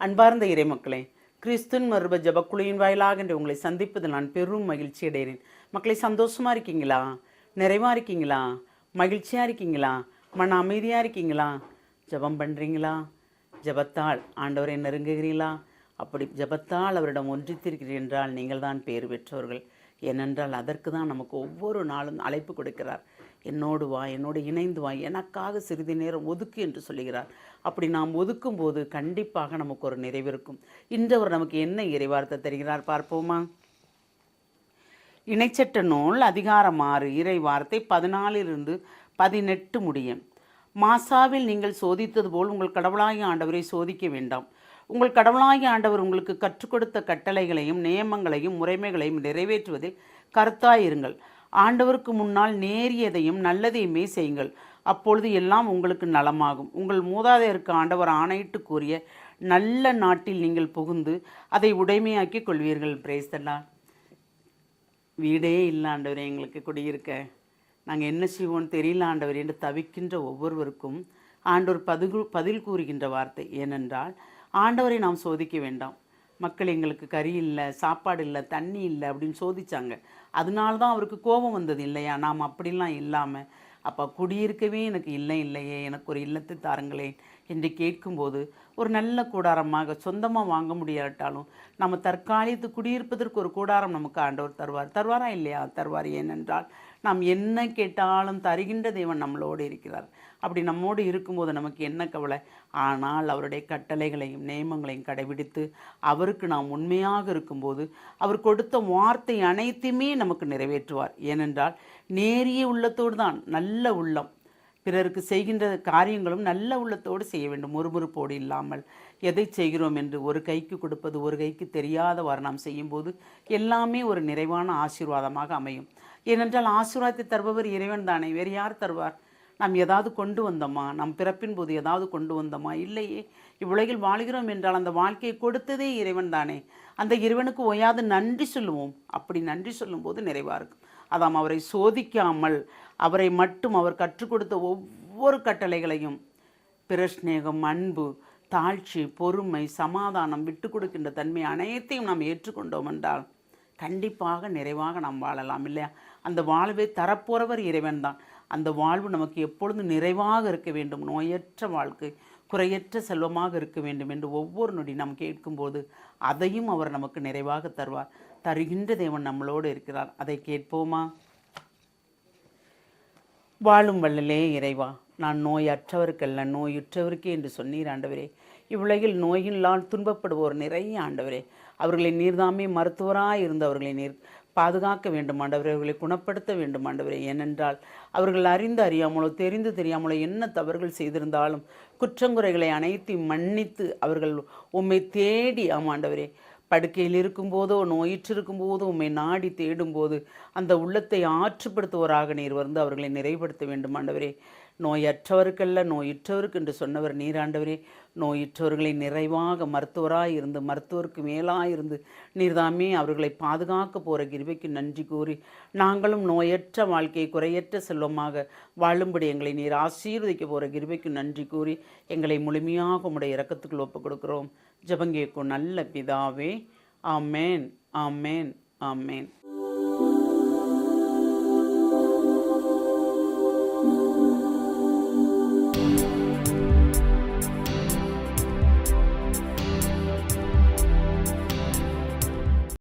அன்பார்ந்த இறைமக்களே, கிறிஸ்துவின் மறுப ஜபக்குழுவின் வாயிலாக இன்று உங்களை சந்திப்பதில் நான் பெரும் மகிழ்ச்சி அடைகிறேன். மக்களை, சந்தோஷமாக இருக்கீங்களா? நிறைவாக இருக்கீங்களா? மகிழ்ச்சியாக இருக்கீங்களா? மன அமைதியாக இருக்கீங்களா? ஜபம் பண்ணுறீங்களா? ஜபத்தால் ஆண்டவரை நெருங்குகிறீங்களா? அப்படி ஜபத்தால் அவரிடம் ஒன்றித்திருக்கிறீர்கள் என்றால் நீங்கள் தான் பேர் பெற்றவர்கள். ஏனென்றால் அதற்கு தான் நமக்கு ஒவ்வொரு நாளும் அழைப்பு கொடுக்கிறார். என்னோடு வா, என்னோடு இணைந்து வா, எனக்காக சிறிது நேரம் ஒதுக்கு என்று சொல்லுகிறார். அப்படி நாம் ஒதுக்கும் போது கண்டிப்பாக நமக்கு ஒரு நிறைவிருக்கும். இன்று அவர் நமக்கு என்ன இறைவார்த்தை தருகிறார் பார்ப்போமா? இணைச்சட்ட நூல் அதிகாரம் 6 இறை வார்த்தை 14-18 முடியும். மாசாவில் நீங்கள் சோதித்தது போல் உங்கள் கடவுளாகிய ஆண்டவரை சோதிக்க வேண்டாம். உங்கள் கடவுளாகிய ஆண்டவர் உங்களுக்கு கற்றுக் கொடுத்த கட்டளைகளையும் நியமங்களையும் முறைமைகளையும் நிறைவேற்றுவதில் கருத்தாயிருங்கள். ஆண்டவருக்கு முன்னால் நேரியதையும் நல்லதையுமே செய்யுங்கள். அப்பொழுது எல்லாம் உங்களுக்கு நலமாகும். உங்கள் மூதாதையருக்கு ஆண்டவர் ஆணையிட்டு கூறிய நல்ல நாட்டில் நீங்கள் புகுந்து அதை உடைமையாக்கி கொள்வீர்கள். பிரேஸ்தல்லா. வீடே இல்லை ஆண்டவரே, எங்களுக்கு குடியிருக்க நாங்கள் என்ன செய்வோன்னு தெரியல ஆண்டவர் என்று தவிக்கின்ற ஒவ்வொருவருக்கும் ஆண்டவர் பதில் கூறுகின்ற வார்த்தை. ஏனென்றால் ஆண்டவரை நாம் சோதிக்க வேண்டாம். மக்கள் எங்களுக்கு கறி இல்லை, சாப்பாடு இல்லை, தண்ணி இல்லை அப்படின்னு சோதித்தாங்க. அதனால தான் அவருக்கு கோபம் வந்தது இல்லையா? நாம் அப்படிலாம் இல்லாமல், அப்போ குடியிருக்கவே எனக்கு இல்லையே, எனக்கு ஒரு இல்லத்தை தாருங்களேன் என்று கேட்கும்போது ஒரு நல்ல கூடாரமாக சொந்தமாக வாங்க முடியாட்டாலும் நம்ம தற்காலிகத்து குடியிருப்பதற்கு ஒரு கூடாரம் நமக்கு ஆண்டவர் தருவாரா இல்லையா? தருவார். ஏனென்றால் நாம் என்ன கேட்டாலும் தருகின்ற தேவன் நம்மளோடு இருக்கிறார். அப்படி நம்மோடு இருக்கும்போது நமக்கு என்ன கவலை? ஆனால் அவருடைய கட்டளைகளையும் நியமங்களையும் கடைபிடித்து அவருக்கு நாம் உண்மையாக இருக்கும்போது அவர் கொடுத்த வார்த்தை அனைத்துமே நமக்கு நிறைவேற்றுவார். ஏனென்றால் நேரிய உள்ளத்தோடு தான், நல்ல உள்ளம், பிறருக்கு செய்கின்ற காரியங்களும் நல்ல உள்ளத்தோடு செய்ய வேண்டும். முறுமுறுப்போடு இல்லாமல் எதை செய்கிறோம் என்று ஒரு கைக்கு கொடுப்பது ஒரு கைக்கு தெரியாதவாறு நாம் செய்யும்போது எல்லாமே ஒரு நிறைவான ஆசீர்வாதமாக அமையும். ஏனென்றால் ஆசீர்வாதத்தை தருபவர் இறைவன் தானே, வேறு யார் தருவார்? நாம் ஏதாவது கொண்டு வந்தோமா? நம் பிறப்பின் போது ஏதாவது கொண்டு வந்தோமா? இல்லையே. இவ்வுலகில் வாழ்கிறோம் என்றால் அந்த வாழ்க்கையை கொடுத்ததே இறைவன் தானே. அந்த இறைவனுக்கு ஓயாது நன்றி சொல்லுவோம். அப்படி நன்றி சொல்லும்போது நிறைவாக இருக்கும். அதாம் அவரை சோதிக்காமல் அவரை மட்டும் அவர் கற்றுக் கொடுத்த ஒவ்வொரு கட்டளைகளையும் பிரஸ்நேகம், அன்பு, தாழ்ச்சி, பொறுமை, சமாதானம், விட்டு கொடுக்கின்ற தன்மை அனைத்தையும் நாம் ஏற்றுக்கொண்டோம் என்றால் கண்டிப்பாக நிறைவாக நாம் வாழலாம் இல்லையா? அந்த வாழ்வை தரப்போறவர் இறைவன் தான். அந்த வாழ்வு நமக்கு எப்பொழுதும் நிறைவாக இருக்க வேண்டும். நோயற்ற வாழ்க்கை, குறையற்ற செல்வமாக இருக்க வேண்டும் என்று ஒவ்வொரு நொடி நாம் கேட்கும்போது அதையும் அவர் நமக்கு நிறைவாக தருவார். தருகின்ற தேவன் நம்மளோடு இருக்கிறார். அதை கேட்போமா? வாழும் வள்ளலே இறைவா, நான் நோயற்றவருக்கல்ல நோயுற்றவருக்கே என்று சொன்னீர் ஆண்டவரே. இவ்வுலகில் நோயினால் துன்பப்படுவோர் நிறைய ஆண்டவரே. அவர்களை நீர்தாமே மருத்துவராக இருந்து அவர்களை நீர் பாதுகாக்க வேண்டும் ஆண்டவரே. அவர்களை குணப்படுத்த வேண்டும் ஆண்டவரே. ஏனென்றால் அவர்கள் அறிந்து அறியாமலோ தெரிந்து தெரியாமலோ என்ன தவறுகள் செய்திருந்தாலும் குற்றங்குறைகளை அனைத்தையும் மன்னித்து அவர்கள் உம்மை தேடி ஆமாண்டவரே படுக்கையில் இருக்கும்போதோ நோயிற்றிருக்கும் போதோ உம்மை நாடி தேடும்போது அந்த உள்ளத்தை ஆற்றுப்படுத்துவராக நீர் வந்து அவர்களை நிறைவுபடுத்த வேண்டும் ஆண்டவரே. நோயற்றவருக்கல்ல நோயுற்றவருக்கு என்று சொன்னவர் நீராண்டவரே. நோயுற்றவர்களை நிறைவாக மருத்துவராக இருந்து மருத்துவருக்கு மேலாக இருந்து நீர்தாமே அவர்களை பாதுகாக்க போகிற கிருபைக்கு நன்றி கூறி நாங்களும் நோயற்ற வாழ்க்கையை குறையற்ற செல்வமாக வாழும்படி எங்களை நீர் ஆசீர்வதிக்க போகிற கிருபைக்கு நன்றி கூறி எங்களை முழுமையாக உம்முடைய இரக்கத்துக்குள் ஒப்புக் கொடுக்கிறோம். ஜெபங்கேக்கும் நல்ல பிதாவே. ஆமேன், ஆமேன், ஆமேன்.